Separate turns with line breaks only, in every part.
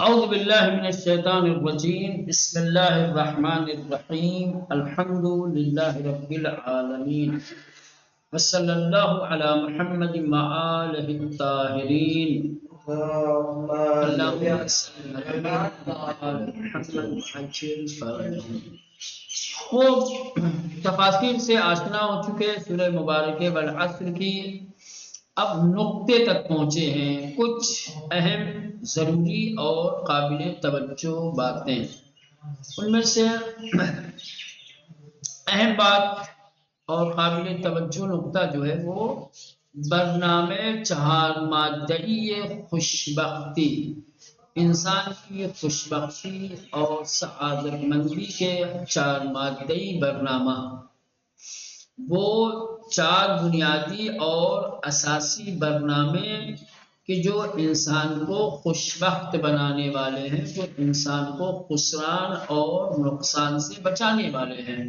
اعوذ باللہ من الشیطان الرجیم بسم اللہ الرحمن الرحیم الحمد للہ رب العالمین وصلی اللہ علی محمد وآلہ الطاہرین اللہم صل علی محمد. وہ تفاصیل سے آشنا ہو چکے سورہ مبارکہ والعصر کی. اب نقطے تک پہنچے ہیں، کچھ اہم ضروری اور قابل توجہ باتیں. ان میں سے اہم بات اور قابل توجہ نقطہ جو ہے وہ برنامے 4 مادئی خوشبختی، انسان کی خوشبختی اور سعادت مندی کے 4 مادئی برنامہ. وہ 4 بنیادی اور اساسی برنامے کہ جو انسان کو خوشبخت بنانے والے ہیں، جو انسان کو خسران اور نقصان سے بچانے والے ہیں.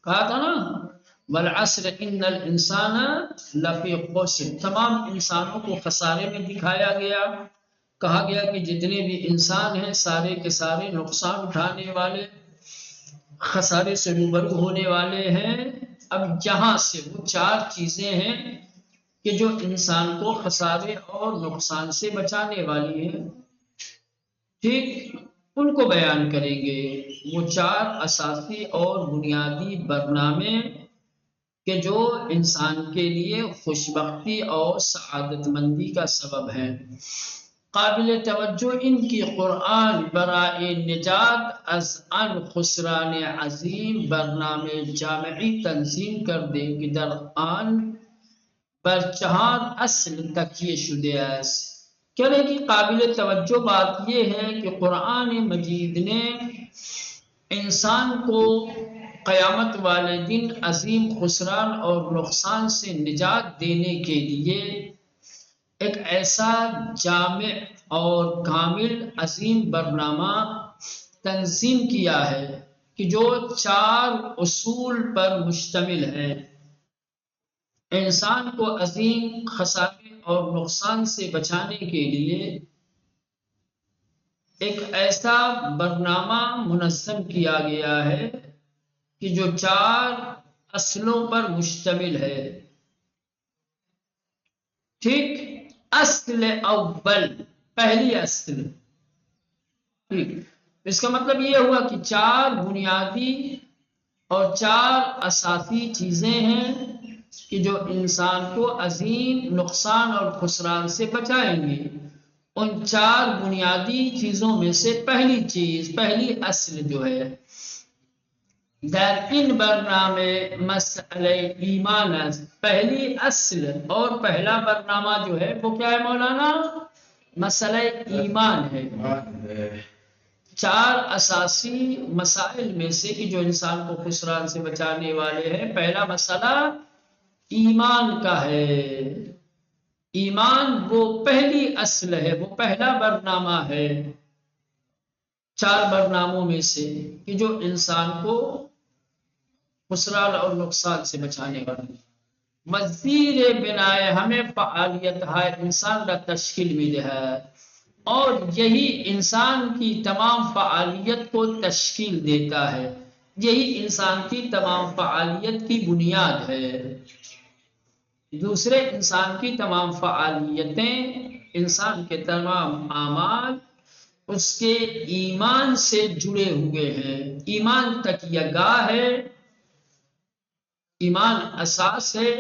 کہا تھا نا والعصر ان الانسان لفی خسر، تمام انسانوں کو خسارے میں دکھایا گیا. کہا گیا کہ جتنے بھی انسان ہیں سارے کے سارے نقصان اٹھانے والے، خسارے سے روبرو ہونے والے ہیں. اب یہاں سے وہ 4 چیزیں ہیں کہ جو انسان کو خسارے اور نقصان سے بچانے والی ہیں. ٹھیک، ان کو بیان کریں گے. وہ 4 اساسی اور بنیادی برنامے کہ جو انسان کے لیے خوشبختی اور سعادت مندی کا سبب ہیں. قابل توجہ ان کی قرآن برائے نجات از ان خسران عظیم برنامه جامعی تنظیم کرده که در آن بر 4 اصل تکیه شده است. کہنے کی قابل توجہ بات یہ ہے کہ قرآن مجید نے انسان کو قیامت والے دن عظیم خسران اور نقصان سے نجات دینے کے لیے ایک ایسا جامع اور کامل عظیم برنامہ تنظیم کیا ہے کہ جو 4 اصول پر مشتمل ہے. انسان کو عظیم خسارے اور نقصان سے بچانے کے لیے ایک ایسا برنامہ منظم کیا گیا ہے کہ جو 4 اصلوں پر مشتمل ہے. ٹھیک، اصل اول، پہلی اصل. ٹھیک، اس کا مطلب یہ ہوا کہ 4 بنیادی اور 4 اساسی چیزیں ہیں کہ جو انسان کو عظیم نقصان اور خسران سے بچائیں گے. ان 4 بنیادی چیزوں میں سے پہلی چیز، پہلی اصل جو ہے در ان برنامے مسئلہ ایمان است. پہلی اصل اور پہلا برنامہ جو ہے وہ کیا ہے مولانا؟ مسئلہ ایمان ہے. 4 اساسی مسائل میں سے کہ جو انسان کو خسران سے بچانے والے ہیں، پہلا مسئلہ ایمان کا ہے. ایمان وہ پہلی اصل ہے، وہ پہلا برنامہ ہے 4 برناموں میں سے کہ جو انسان کو خسران اور نقصان سے بچانے والا. وزیر بنائے ہمیں فعالیت ہے انسان کا تشکیل میں ہے، اور یہی انسان کی تمام فعالیت کو تشکیل دیتا ہے. یہی انسان کی تمام فعالیت کی بنیاد ہے. دوسرے انسان کی تمام فعالیتیں، انسان کے تمام اعمال اس کے ایمان سے جڑے ہوئے ہیں. ایمان تکیہ گاہ ہے، ایمان اساس ہے.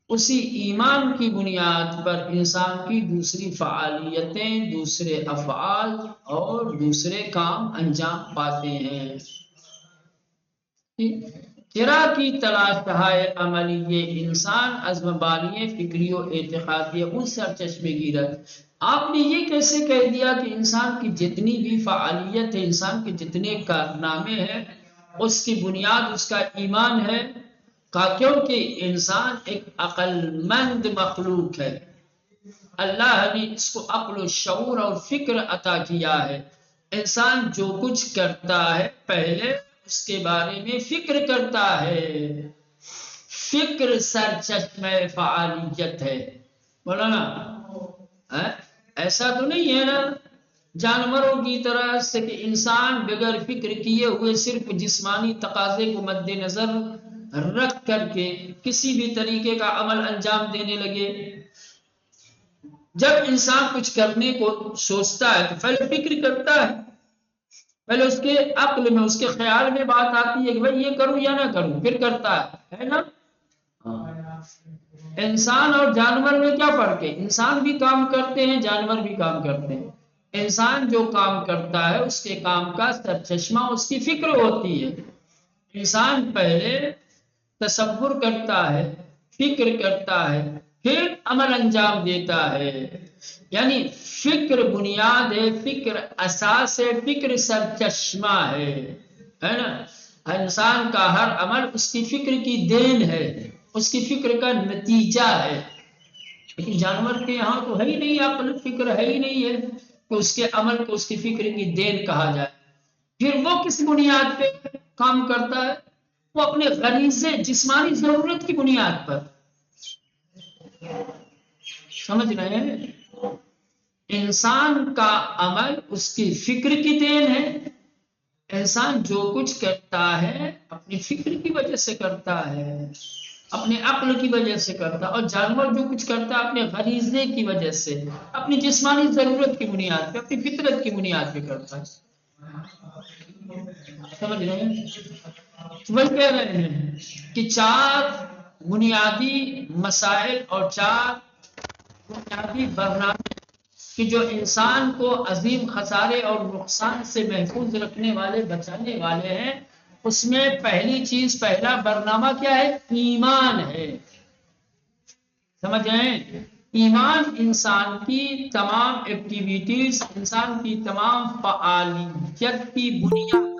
اسی ایمان کی بنیاد پر انسان کی دوسری فعالیتیں، دوسرے افعال اور دوسرے کام انجام پاتے ہیں. چرا کی تلاش ہے عملی یہ انسان عزم بانی فکری و اعتقادی ان سرچشمے گیرت. آپ نے یہ کیسے کہہ دیا کہ انسان کی جتنی بھی فعالیت ہے، انسان کے جتنے کارنامے ہیں، اس کی بنیاد اس کا ایمان ہے؟ کہا کیونکہ انسان ایک عقل مند مخلوق ہے. اللہ نے اس کو عقل و شعور اور فکر عطا کیا ہے. انسان جو کچھ کرتا ہے پہلے اس کے بارے میں فکر کرتا ہے. فکر سرچشمہ فعالیت ہے. بولا نا ایسا تو نہیں ہے نا جانوروں کی طرح سے کہ انسان بغیر فکر کیے ہوئے صرف جسمانی تقاضے کو مد نظر رکھ کر کے کسی بھی طریقے کا عمل انجام دینے لگے۔ جب انسان کچھ کرنے کو سوچتا ہے تو پہلے فکر کرتا ہے، پہلے اس کے عقل میں، اس کے خیال میں بات آتی ہے کہ بھائی یہ کروں یا نہ کروں، پھر کرتا ہے نا؟ انسان اور جانور میں کیا فرق ہے؟ انسان بھی کام کرتے ہیں، جانور بھی کام کرتے ہیں۔ انسان جو کام کرتا ہے اس کے کام کا سرچشمہ اس کی فکر ہوتی ہے۔ انسان پہلے تصور کرتا ہے، فکر کرتا ہے، پھر عمل انجام دیتا ہے۔ یعنی فکر بنیاد ہے، فکر اساس ہے، فکر سرچشمہ ہے نا؟ انسان کا ہر عمل اس کی فکر کی دین ہے، اس کی فکر کا نتیجہ ہے۔ لیکن جانور کے یہاں تو ہے ہی نہیں عقل، فکر ہے ہی نہیں ہے کہ اس کے عمل کو اس کی فکر کی دین کہا جائے۔ پھر وہ کس بنیاد پہ کام کرتا ہے؟ وہ اپنے غریزے، جسمانی ضرورت کی بنیاد پر۔ سمجھ رہے ہیں؟ انسان کا عمل اس کی فکر کی دین ہے۔ انسان جو کچھ کرتا ہے اپنی فکر کی وجہ سے کرتا ہے، اپنے عقل کی وجہ سے کرتا ہے، اور جانور جو کچھ کرتا ہے اپنے غریزے کی وجہ سے، اپنی جسمانی ضرورت کی بنیاد پہ، اپنی فطرت کی بنیاد پہ کرتا ہے۔ سمجھ رہے ہیں؟ وہ کہہ رہے ہیں کہ 4 بنیادی مسائل اور 4 بنیادی برنامے کہ جو انسان کو عظیم خسارے اور نقصان سے محفوظ رکھنے والے، بچانے والے ہیں، اس میں پہلی چیز، پہلا برنامہ کیا ہے؟ ایمان ہے۔ سمجھ رہے ہیں؟ ایمان انسان کی تمام ایکٹیویٹیز، انسان کی تمام فعالیت کی بنیاد ہے۔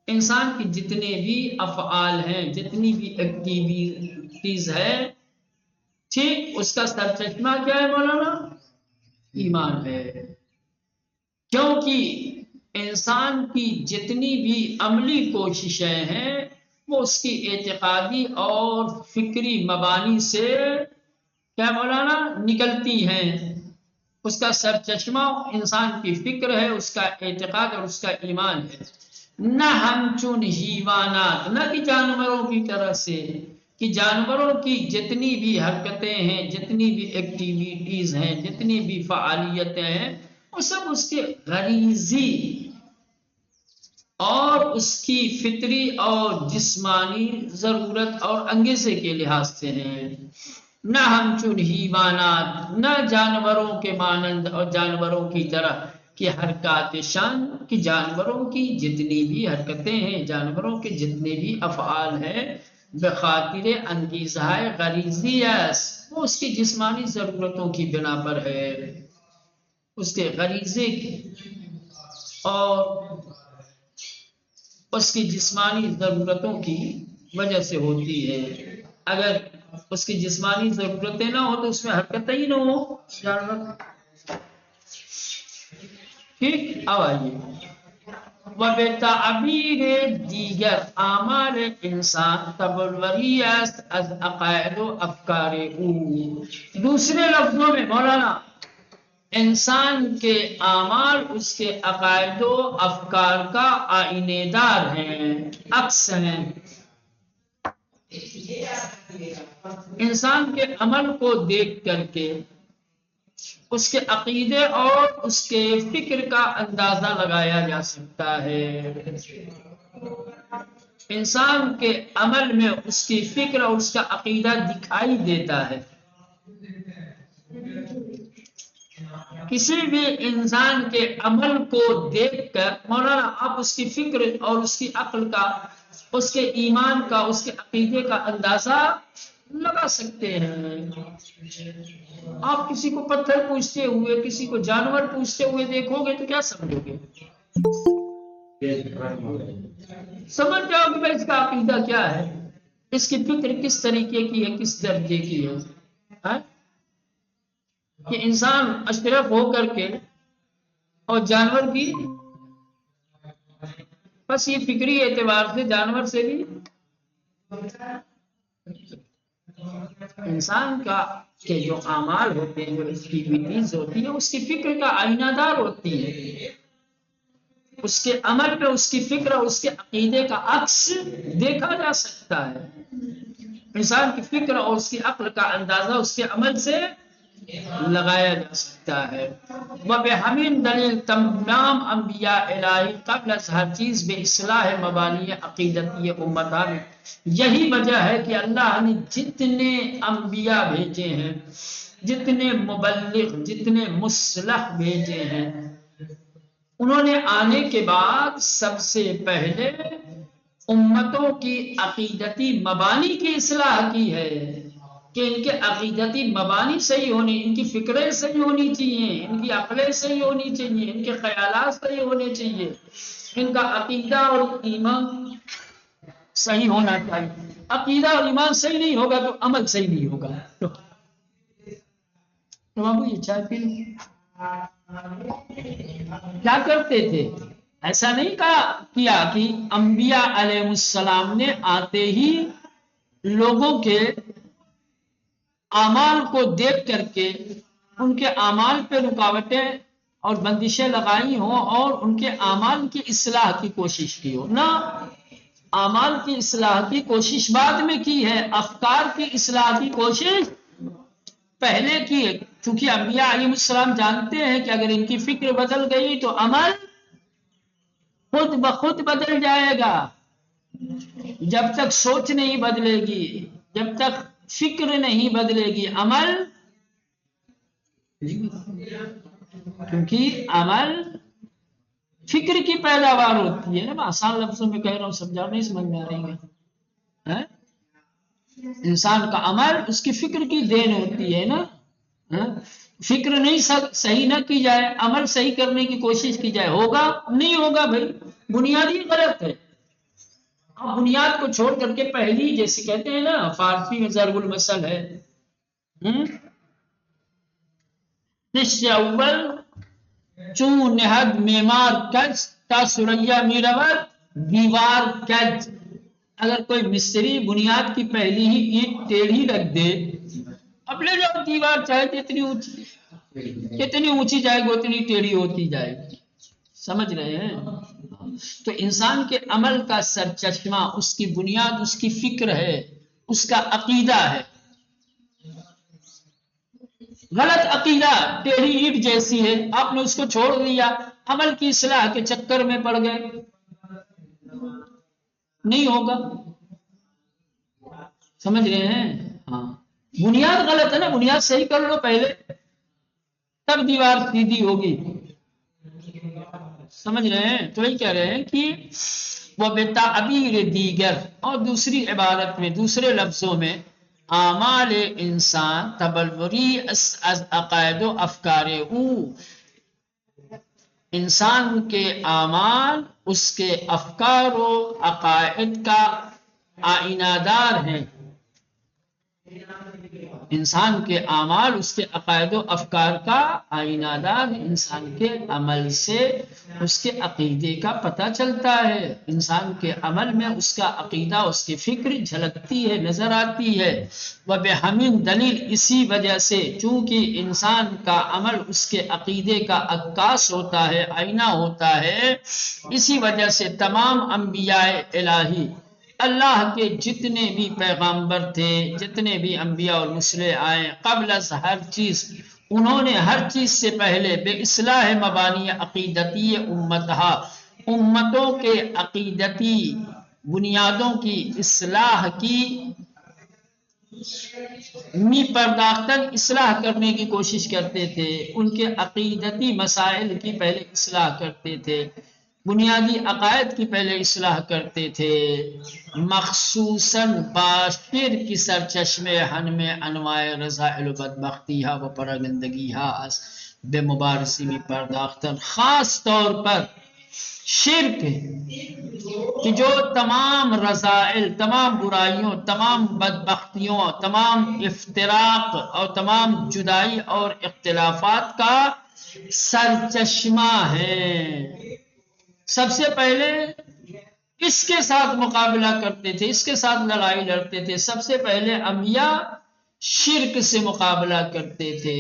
انسان کی جتنے بھی افعال ہیں، جتنی بھی ایکٹیویٹیز ہے، ٹھیک، اس کا سرچشمہ کیا ہے مولانا؟ ایمان ہے۔ کیونکہ انسان کی جتنی بھی عملی کوششیں ہیں وہ اس کی اعتقادی اور فکری مبانی سے کیا مولانا نکلتی ہیں۔ اس کا سرچشمہ انسان کی فکر ہے، اس کا اعتقاد اور اس کا ایمان ہے۔ نہ ہم چون حیوانات، نہ کہ جانوروں کی طرح سے، کہ جانوروں کی جتنی بھی حرکتیں ہیں، جتنی بھی ایکٹیویٹیز ہیں، جتنی بھی فعالیتیں ہیں، وہ سب اس کے غریزی اور اس کی فطری اور جسمانی ضرورت اور انگیزے کے لحاظ سے ہیں۔ نہ ہم چون حیوانات، نہ جانوروں کے مانند اور جانوروں کی طرح کہ حرکات شان، کہ جانوروں کی جتنی بھی حرکتیں ہیں، جانوروں کے جتنے بھی افعال ہیں، بخاطر انگیزہ غریزیت، وہ اس کی جسمانی ضرورتوں کی بنا پر ہے، اس کے غریزے کی اور اس کی جسمانی ضرورتوں کی وجہ سے ہوتی ہے۔ اگر اس کی جسمانی ضرورتیں نہ ہو تو اس میں حرکتیں ہی نہ ہو جانور۔ ٹھیک، اب آئیے وبتعبیر دیگر اعمال انسان تبلوری است از عقائد و افکار او۔ دوسرے لفظوں میں مولانا، انسان کے اعمال اس کے عقائد و افکار کا آئینے دار ہیں، عکس ہیں۔ انسان کے عمل کو دیکھ کر کے اس کے عقیدے اور اس کے فکر کا اندازہ لگایا جا سکتا ہے۔ انسان کے عمل میں اس کی فکر اور اس کا عقیدہ دکھائی دیتا ہے۔ کسی بھی انسان کے عمل کو دیکھ کر مولانا آپ اس کی فکر اور اس کی عقل کا، اس کے ایمان کا، اس کے عقیدے کا اندازہ لگا سکتے ہیں۔ آپ کسی کو پتھر پوجتے ہوئے، کسی کو جانور پوجتے ہوئے دیکھو گے تو کیا سمجھو گے؟ سمجھ جاؤ کہ بھائی اس کا عقیدہ کیا ہے، اس کی فکر کس طریقے کی ہے، کس درجے کی ہے۔ کہ انسان اشرف ہو کر کے اور جانور بھی، بس یہ فکری اعتبار سے جانور سے بھی انسان کا کے جو اعمال ہوتے ہیں، جو ایکٹیویٹیز ہوتی ہیں، اس کی فکر کا آئینہ دار ہوتی ہے. اس کے عمل پہ اس کی فکر اور اس کے عقیدے کا عکس دیکھا جا سکتا ہے. انسان کی فکر اور اس کی عقل کا اندازہ اس کے عمل سے لگایا جا سکتا ہے. وَبِحَمِن دلیل تمام انبیاء الہی قبل از ہر چیز بے اصلاح مبانی عقیدتی امتہ میں. یہی وجہ ہے کہ اللہ نے جتنے انبیاء بھیجے ہیں، جتنے مبلغ، جتنے مصلح بھیجے ہیں، انہوں نے آنے کے بعد سب سے پہلے امتوں کی عقیدتی مبانی کی اصلاح کی ہے کہ ان کے عقیدتی مبانی صحیح ہونی، ان کی فکریں صحیح ہونی چاہیے، ان کی عقلیں صحیح ہونی چاہیے، ان کے خیالات صحیح ہونے چاہیے، ان کا عقیدہ اور ایمان صحیح ہونا چاہیے. عقیدہ اور ایمان صحیح نہیں ہوگا تو عمل صحیح نہیں ہوگا. تو بابو یہ چائے پی لو. کیا کرتے تھے؟ ایسا نہیں کیا کہ انبیاء علیہ السلام نے آتے ہی لوگوں کے اعمال کو دیکھ کر کے ان کے اعمال پہ رکاوٹیں اور بندشیں لگائی ہوں اور ان کے اعمال کی اصلاح کی کوشش کی ہو. نہ، اعمال کی اصلاح کی کوشش بعد میں کی ہے، افکار کی اصلاح کی کوشش پہلے کی ہے. چونکہ انبیاء علیہ السلام جانتے ہیں کہ اگر ان کی فکر بدل گئی تو عمل خود بخود بدل جائے گا. جب تک سوچ نہیں بدلے گی، جب تک فکر نہیں بدلے گی، عمل، کیونکہ عمل فکر کی پیداوار ہوتی ہے. میں آسان لفظوں میں کہہ رہا ہوں، سمجھا نہیں سمجھ میں آ رہی ہے. انسان کا عمل اس کی فکر کی دین ہوتی ہے نا. فکر نہیں صحیح نہ کی جائے، عمل صحیح کرنے کی کوشش کی جائے، ہوگا نہیں ہوگا بھائی، بنیادی غلط ہے. اب بنیاد کو چھوڑ کر کے پہلی، جیسے کہتے ہیں نا فارسی میں ضرب المثل ہے، نشت اول چون نہد معمار کج تا سریا میرور دیوار کج. اگر کوئی مستری بنیاد کی پہلی ہی اینٹ ٹیڑھی رکھ دے، اب لے جاؤ دیوار چاہے کتنی اونچی جائے گی اتنی ٹیڑھی ہوتی جائے گی. سمجھ رہے ہیں؟ تو انسان کے عمل کا سرچشمہ، اس کی بنیاد اس کی فکر ہے، اس کا عقیدہ ہے. غلط عقیدہ ٹیڑھی اینٹ جیسی ہے، آپ نے اس کو چھوڑ دیا، عمل کی اصلاح کے چکر میں پڑ گئے، نہیں ہوگا. سمجھ رہے ہیں؟ ہاں، بنیاد غلط ہے نا، بنیاد صحیح کر لو پہلے، تب دیوار سیدھی ہوگی. سمجھ رہے ہیں؟ تو یہ کہہ رہے ہیں کہ وہ بتعبیر دیگر، اور دوسری عبارت میں، دوسرے لفظوں میں، اعمال انسان تبلوری از عقائد و افکار او. انسان کے اعمال اس کے افکار و عقائد کا آئینہ دار ہیں. انسان کے اعمال اس کے عقائد و افکار کا آئینہ دار. انسان کے عمل سے اس کے عقیدے کا پتہ چلتا ہے، انسان کے عمل میں اس کا عقیدہ، اس کی فکر جھلکتی ہے، نظر آتی ہے. وبحمن دلیل، اسی وجہ سے چونکہ انسان کا عمل اس کے عقیدے کا عکاس ہوتا ہے، آئینہ ہوتا ہے، اسی وجہ سے تمام انبیاء الہی، اللہ کے جتنے بھی پیغامبر تھے، جتنے بھی انبیاء اور مسلح آئے، قبل از ہر چیز، انہوں نے ہر چیز سے پہلے بے اصلاح مبانی عقیدتی امتہا، امتوں کے عقیدتی بنیادوں کی اصلاح کی پرداختن اصلاح کرنے کی کوشش کرتے تھے. ان کے عقیدتی مسائل کی پہلے اصلاح کرتے تھے، بنیادی عقائد کی پہلے اصلاح کرتے تھے. مخصوصاً باشر کی سرچشمے ہن میں انواع رضائل و بدبختی ہا و پراگندگی ہا بے مبارسی میں پرداختن، خاص طور پر شرک، کہ جو تمام رذائل، تمام برائیوں، تمام بدبختیوں، تمام افتراق اور تمام جدائی اور اختلافات کا سرچشمہ ہے. سب سے پہلے اس کے ساتھ مقابلہ کرتے تھے، اس کے ساتھ لڑائی لڑتے تھے۔ سب سے پہلے انبیاء شرک سے مقابلہ کرتے تھے۔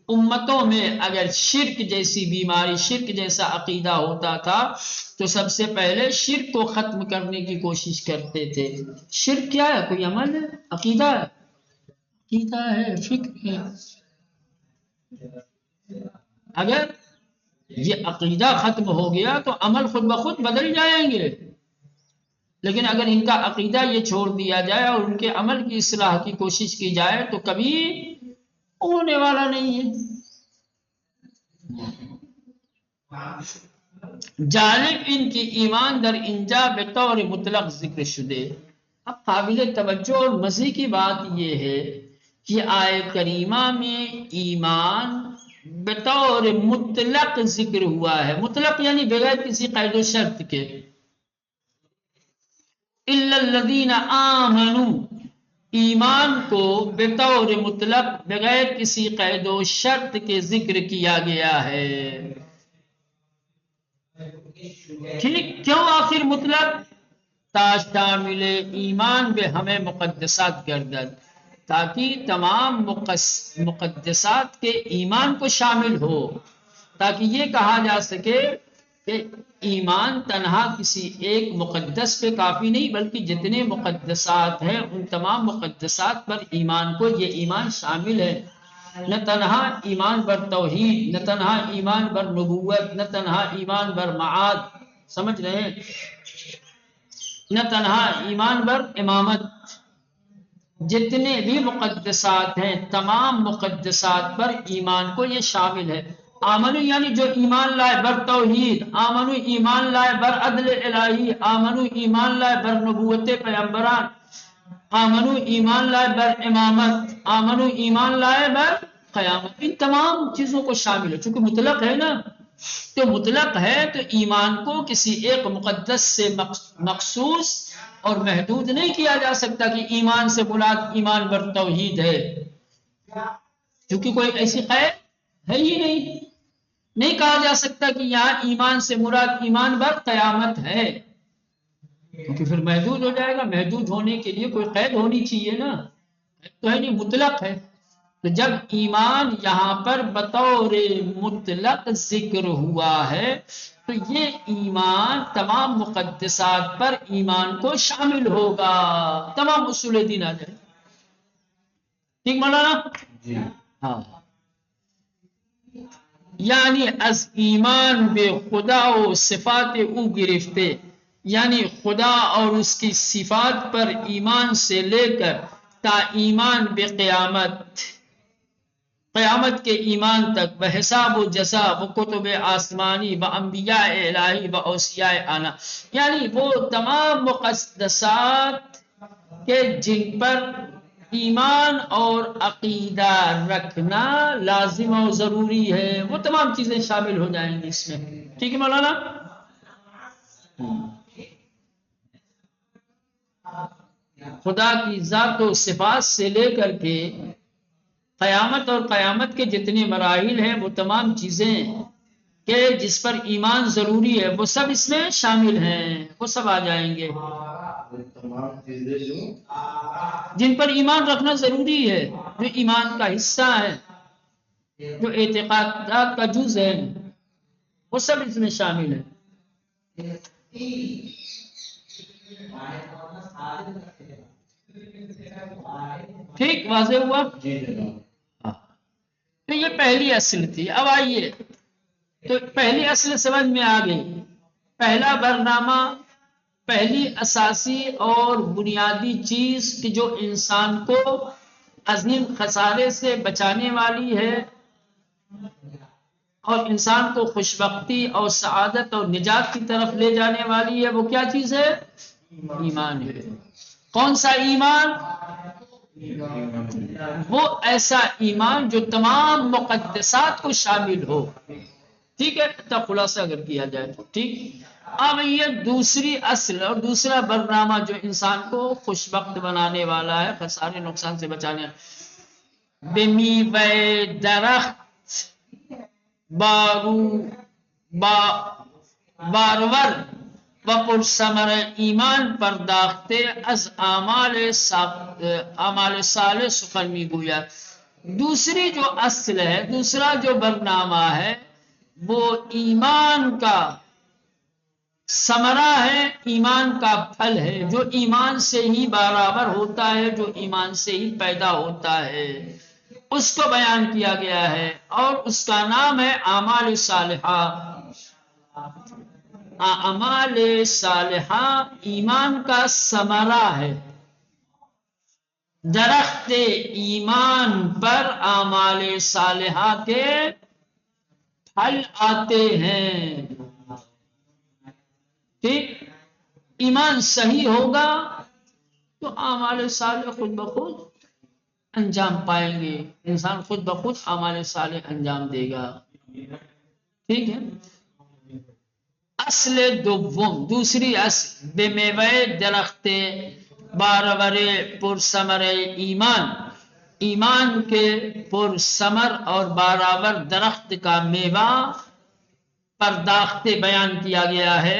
امتوں میں اگر شرک جیسی بیماری، شرک جیسا عقیدہ ہوتا تھا تو سب سے پہلے شرک کو ختم کرنے کی کوشش کرتے تھے۔ شرک کیا ہے؟ کوئی عمل ہے؟ عقیدہ ہے؟ عقیدہ ہے، فکر ہے۔ اگر یہ عقیدہ ختم ہو گیا تو عمل خود بخود بدل جائیں گے، لیکن اگر ان کا عقیدہ یہ چھوڑ دیا جائے اور ان کے عمل کی اصلاح کی کوشش کی جائے تو کبھی ہونے والا نہیں ہے۔ جانب ان کی ایمان در انجا بطور مطلق ذکر شدے۔ اب قابل توجہ اور مزے کی بات یہ ہے کہ آیہ کریمہ میں ایمان بطور مطلق ذکر ہوا ہے۔ مطلق یعنی بغیر کسی قید و شرط کے۔ الا الذین آمنوا، ایمان کو بطور مطلق بغیر کسی قید و شرط کے ذکر کیا گیا ہے۔ ٹھیک، کیوں آخر مطلق؟ تا شامل ایمان بے ہمیں مقدسات گردد، تاکہ تمام مقدسات کے ایمان کو شامل ہو، تاکہ یہ کہا جا سکے کہ ایمان تنہا کسی ایک مقدس پہ کافی نہیں، بلکہ جتنے مقدسات ہیں ان تمام مقدسات پر ایمان کو یہ ایمان شامل ہے۔ نہ تنہا ایمان بر توحید، نہ تنہا ایمان بر نبوت، نہ تنہا ایمان بر معاد، سمجھ رہے ہیں، نہ تنہا ایمان بر امامت، جتنے بھی مقدسات ہیں تمام مقدسات پر ایمان کو یہ شامل ہے۔ آمنو یعنی جو ایمان لائے بر توحید، آمنو ایمان لائے بر عدل الہی، آمنو ایمان لائے بر نبوت پیغمبران، آمنو ایمان لائے بر امامت، آمنو ایمان لائے بر قیامت، ان تمام چیزوں کو شامل ہے۔ چونکہ مطلق ہے نا، تو مطلق ہے تو ایمان کو کسی ایک مقدس سے مخصوص اور محدود نہیں کیا جا سکتا کہ ایمان سے مراد ایمان بر توحید ہے، کیونکہ کوئی ایسی قید ہے ہی نہیں کہا جا سکتا کہ یہاں ایمان سے مراد ایمان بر قیامت ہے، کیونکہ پھر محدود ہو جائے گا۔ محدود ہونے کے لیے کوئی قید ہونی چاہیے نا، تو ہے نہیں، مطلق ہے۔ تو جب ایمان یہاں پر بطور مطلق ذکر ہوا ہے تو یہ ایمان تمام مقدسات پر ایمان کو شامل ہوگا، تمام اصول دین آ جائے۔ ٹھیک مولانا جی؟ ہاں، یعنی از ایمان بے خدا و صفات او گرفتے، یعنی خدا اور اس کی صفات پر ایمان سے لے کر تا ایمان بے قیامت کے ایمان تک، بحساب و جزا و کتب آسمانی و انبیاء الہی و اوصیاء آنا، یعنی وہ تمام مقدسات کے جن پر ایمان اور عقیدہ رکھنا لازم و ضروری ہے، وہ تمام چیزیں شامل ہو جائیں گی اس میں۔ ٹھیک ہے مولانا؟ خدا کی ذات و صفات سے لے کر کے قیامت اور قیامت کے جتنے مراحل ہیں وہ تمام چیزیں کہ جس پر ایمان ضروری ہے وہ سب اس میں شامل ہیں، وہ سب آ جائیں گے۔ تمام چیزیں جن پر ایمان رکھنا ضروری ہے، جو ایمان کا حصہ ہے، جو اعتقادات کا جز ہے، وہ سب اس میں شامل ہے۔ ٹھیک، واضح ہوا؟ تو یہ پہلی اصل تھی۔ اب آئیے، تو پہلی اصل سمجھ میں آ گئی۔ پہلا برنامہ، پہلی اساسی اور بنیادی چیز کہ جو انسان کو عظیم خسارے سے بچانے والی ہے اور انسان کو خوشبختی اور سعادت اور نجات کی طرف لے جانے والی ہے، وہ کیا چیز ہے؟ ایمان ہے۔ کون سا ایمان؟ وہ ایسا ایمان جو تمام مقدسات کو شامل ہو۔ ٹھیک ہے، تو خلاصہ اگر کیا جائے تو ٹھیک۔ اب یہ دوسری اصل اور دوسرا برنامہ جو انسان کو خوشبخت بنانے والا ہے، خسارے نقصان سے بچانے والا، بمیوے درخت بارور و پرثمر ایمان پرداخته از اعمال صالح سخن میگوید. دوسری جو اصل ہے، دوسرا جو برنامہ ہے، وہ ایمان کا ثمرہ ہے، ایمان کا پھل ہے، جو ایمان سے ہی برابر ہوتا ہے، جو ایمان سے ہی پیدا ہوتا ہے، اس کو بیان کیا گیا ہے، اور اس کا نام ہے اعمال صالحہ. اعمال صالحہ ایمان کا ثمرہ ہے. درخت ایمان پر اعمال صالحہ کے پھل آتے ہیں. ٹھیک، ایمان صحیح ہوگا تو اعمال صالح خود بخود انجام پائیں گے، انسان خود بخود اعمال صالح انجام دے گا. ٹھیک ہے. اصل دوم، دوسری اصل بے میوہ درخت بارور پرثمر ایمان، ایمان کے پرثمر اور برابر درخت کا میوہ پرداخت بیان کیا گیا ہے،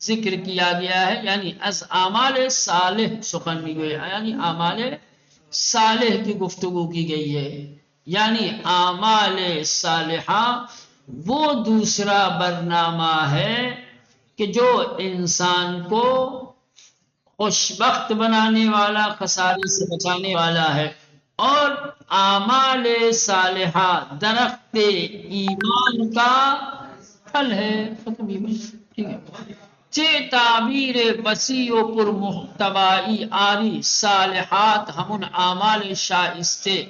ذکر کیا گیا ہے. یعنی از اعمال صالح سخن می گوئی، یعنی اعمال صالح کی گفتگو کی گئی ہے. یعنی اعمال صالحہ وہ دوسرا برنامہ ہے کہ جو انسان کو خوشبخت بنانے والا، خسارے سے بچانے والا ہے. اور اعمال صالحہ درخت ایمان کا پھل ہے. ختم. ٹھیک ہے. چه تعبیر وسیع و پر محتوائی آری صالحات ہمون اعمال شائستے،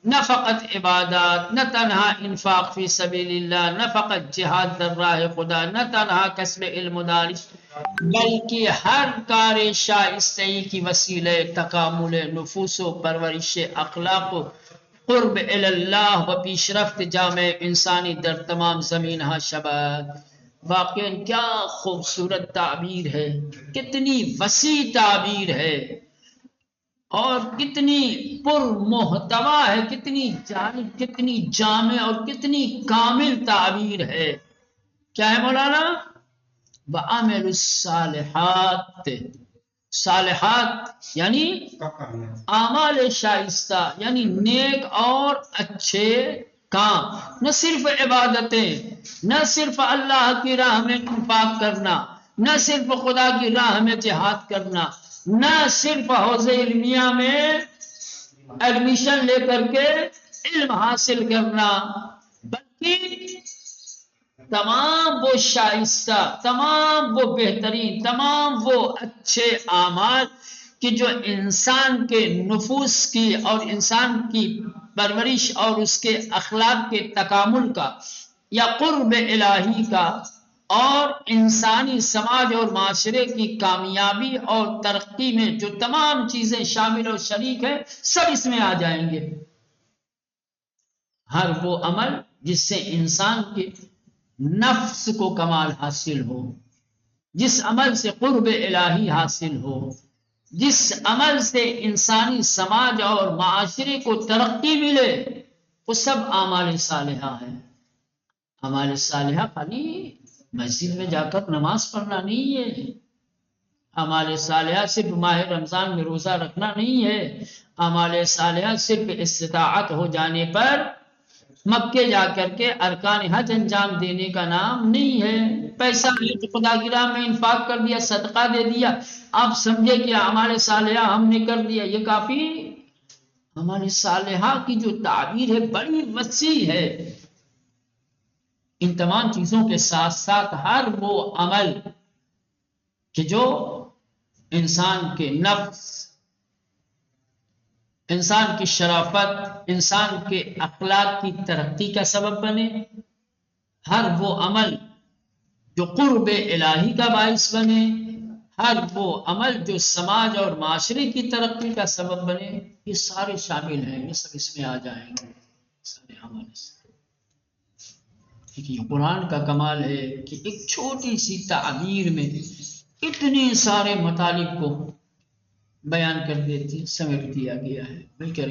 نہ فقط عبادات، نہ تنہا انفاق فی سبیل اللہ، نہ فقط جہاد در راہ خدا، نہ تنہا کسب علم و دانش، بلکہ ہر کار شائستگی کی وسیلہ تکامل نفوس و پرورش اخلاق و قرب اللہ و پیشرفت جامع انسانی در تمام زمین ہا شباد. واقعا کیا خوبصورت تعبیر ہے، کتنی وسیع تعبیر ہے، اور کتنی پر محتوا ہے، کتنی جامع اور کتنی کامل تعبیر ہے. کیا ہے مولانا؟ وَعَمِلُ الصَّالِحَاتِ، صالحات یعنی اعمال شائستہ، یعنی نیک اور اچھے کام، نہ صرف عبادتیں، نہ صرف اللہ کی راہ میں انفاق کرنا، نہ صرف خدا کی راہ میں جہاد کرنا، نہ صرف حوض علمیہ میں ایڈمیشن لے کر کے علم حاصل کرنا، بلکہ تمام وہ شائستہ، تمام وہ بہترین، تمام وہ اچھے اعمال کہ جو انسان کے نفوس کی اور انسان کی پرورش اور اس کے اخلاق کے تکامل کا یا قرب الہی کا اور انسانی سماج اور معاشرے کی کامیابی اور ترقی میں جو تمام چیزیں شامل اور شریک ہیں، سب اس میں آ جائیں گے. ہر وہ عمل جس سے انسان کے نفس کو کمال حاصل ہو، جس عمل سے قرب الہی حاصل ہو، جس عمل سے انسانی سماج اور معاشرے کو ترقی ملے، وہ سب اعمال صالحہ ہیں. اعمال صالحہ خالی مسجد میں جا کر نماز پڑھنا نہیں ہے، اعمال صالحہ صرف ماہ رمضان میں روزہ رکھنا نہیں ہے، اعمال صالحہ صرف استطاعت ہو جانے پر مکے جا کر کے ارکان حج انجام دینے کا نام نہیں ہے. پیسہ خدا کی راہ میں انفاق کر دیا، صدقہ دے دیا، آپ سمجھے کہ اعمال صالحہ ہم نے کر دیا، یہ کافی؟ اعمال صالحہ کی جو تعبیر ہے بڑی وسیع ہے. ان تمام چیزوں کے ساتھ ساتھ ہر وہ عمل کہ جو انسان کے نفس، انسان کی شرافت، انسان کے اخلاق کی ترقی کا سبب بنے، ہر وہ عمل جو قرب الہی کا باعث بنے، ہر وہ عمل جو سماج اور معاشرے کی ترقی کا سبب بنے، یہ سارے شامل ہیں، یہ سب اس میں آ جائیں گے سارے عمل. یہ قرآن کا کمال ہے کہ ایک چھوٹی سی تعبیر میں اتنے سارے مطالب کو بیان کر دیتی، سمیٹ دیا گیا ہے. بلکہ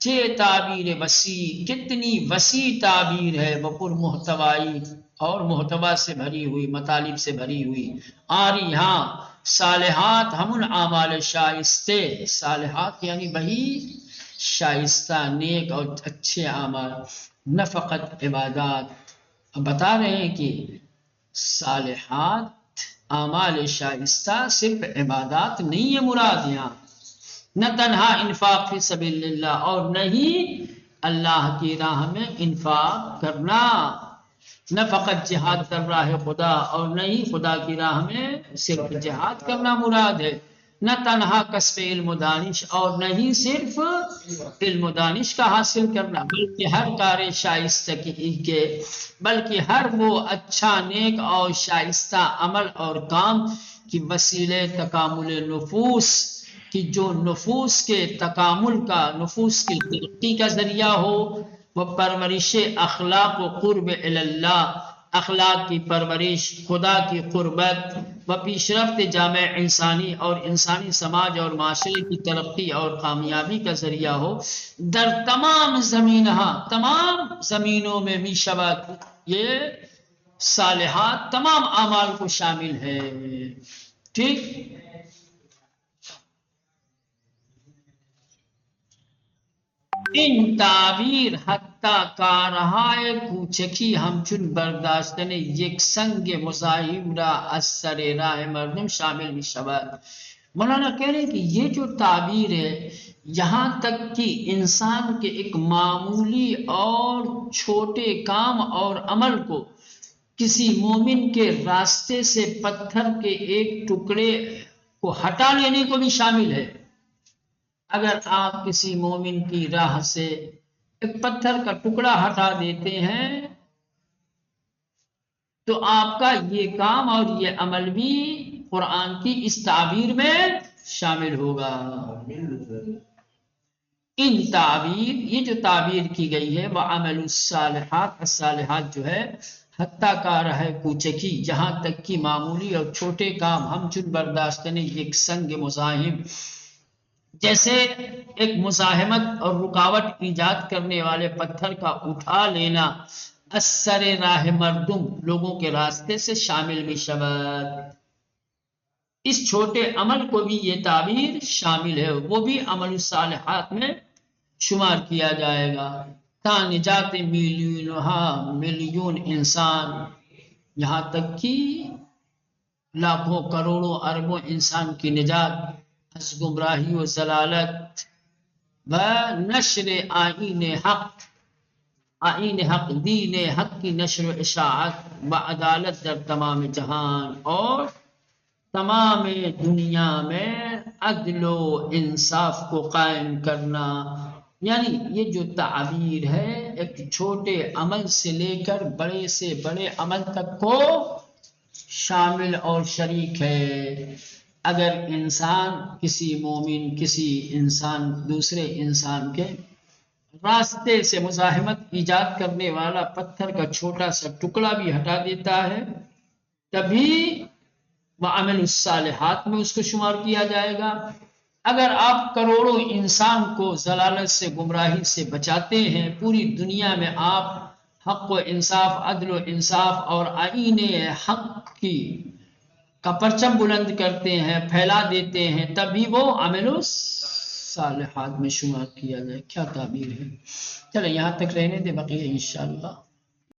یہ تعبیر وسیع، کتنی وسیع تعبیر ہے، بپر محتوائی اور محتوا سے بھری ہوئی، مطالب سے بھری ہوئی. آری ہاں صالحات ہمن اعمال شائستے، صالحات یعنی وہی شائستہ نیک اور اچھے اعمال، نہ فقط عبادات. اب بتا رہے ہیں کہ صالحات اعمال شائستہ صرف عبادات نہیں ہے مراد یہاں، نہ تنہا انفاق فی سبیل اللہ، اور نہیں اللہ کی راہ میں انفاق کرنا، نہ فقط جہاد کر راہ خدا، اور نہیں خدا کی راہ میں صرف جہاد کرنا مراد ہے، نہ تنہا کسب علم و دانش، اور نہیں صرف علم و دانش کا حاصل کرنا، بلکہ ہر کار شائستگی کے، بلکہ ہر وہ اچھا نیک اور شائستہ عمل اور کام کی وسیلے تکامل نفوس، کہ جو نفوس کے تکامل کا، نفوس کی ترقی کا ذریعہ ہو، وہ پرورش اخلاق و قرب اللہ، اخلاق کی پرورش، خدا کی قربت و پیشرفت جامع انسانی اور انسانی سماج اور معاشرے کی ترقی اور کامیابی کا ذریعہ ہو، در تمام زمینہا، تمام زمینوں میں بھی شبت، یہ صالحات تمام اعمال کو شامل ہے. ٹھیک. این تعبیر حتی کارهای کوچکی همچون برداشتن یک سنگ مزاحم را از سر راه مردم شامل می شود. مولانا کہہ رہے ہیں کہ یہ جو تعبیر ہے، یہاں تک کہ انسان کے ایک معمولی اور چھوٹے کام اور عمل کو کسی مومن کے راستے سے پتھر کے ایک ٹکڑے کو ہٹا لینے کو بھی شامل ہے. اگر آپ کسی مومن کی راہ سے ایک پتھر کا ٹکڑا ہٹا دیتے ہیں تو آپ کا یہ کام اور یہ عمل بھی قرآن کی اس تعبیر میں شامل ہوگا. ان تعبیر، یہ جو تعبیر کی گئی ہے، وہ عمل الصالحات، الصالحات جو ہے حتیٰ کار ہے کوچکی، جہاں تک کہ معمولی اور چھوٹے کام، ہم چن برداشتنے یک سنگ مزاحم، جیسے ایک مزاحمت اور رکاوٹ ایجاد کرنے والے پتھر کا اٹھا لینا، اثر راہ مردم، لوگوں کے راستے سے شامل بھی شود. اس چھوٹے عمل کو بھی یہ تعبیر شامل ہے، وہ بھی عمل الصالحات میں شمار کیا جائے گا. تا نجات ملیون انسان، یہاں تک کہ لاکھوں کروڑوں اربوں انسان کی نجات از گمراہی و ضلالت و نشر آئین حق، آئین حق، دین حق کی نشر و اشاعت و عدالت در تمام جہان، اور تمام دنیا میں عدل و انصاف کو قائم کرنا. یعنی یہ جو تعبیر ہے ایک چھوٹے عمل سے لے کر بڑے سے بڑے عمل تک کو شامل اور شریک ہے. اگر انسان، کسی مومن، کسی انسان دوسرے انسان کے راستے سے مزاحمت ایجاد کرنے والا پتھر کا چھوٹا سا ٹکڑا بھی ہٹا دیتا ہے، تبھی وہ عمل الصالحات میں اس کو شمار کیا جائے گا. اگر آپ کروڑوں انسان کو ضلالت سے، گمراہی سے بچاتے ہیں، پوری دنیا میں آپ حق و انصاف، عدل و انصاف اور آئین حق کی کا پرچم بلند کرتے ہیں، پھیلا دیتے ہیں، تبھی وہ عمل الصالحات میں شمار کیا جائے. کیا تعبیر ہے. چلیں یہاں تک رہنے دے، بقیہ انشاءاللہ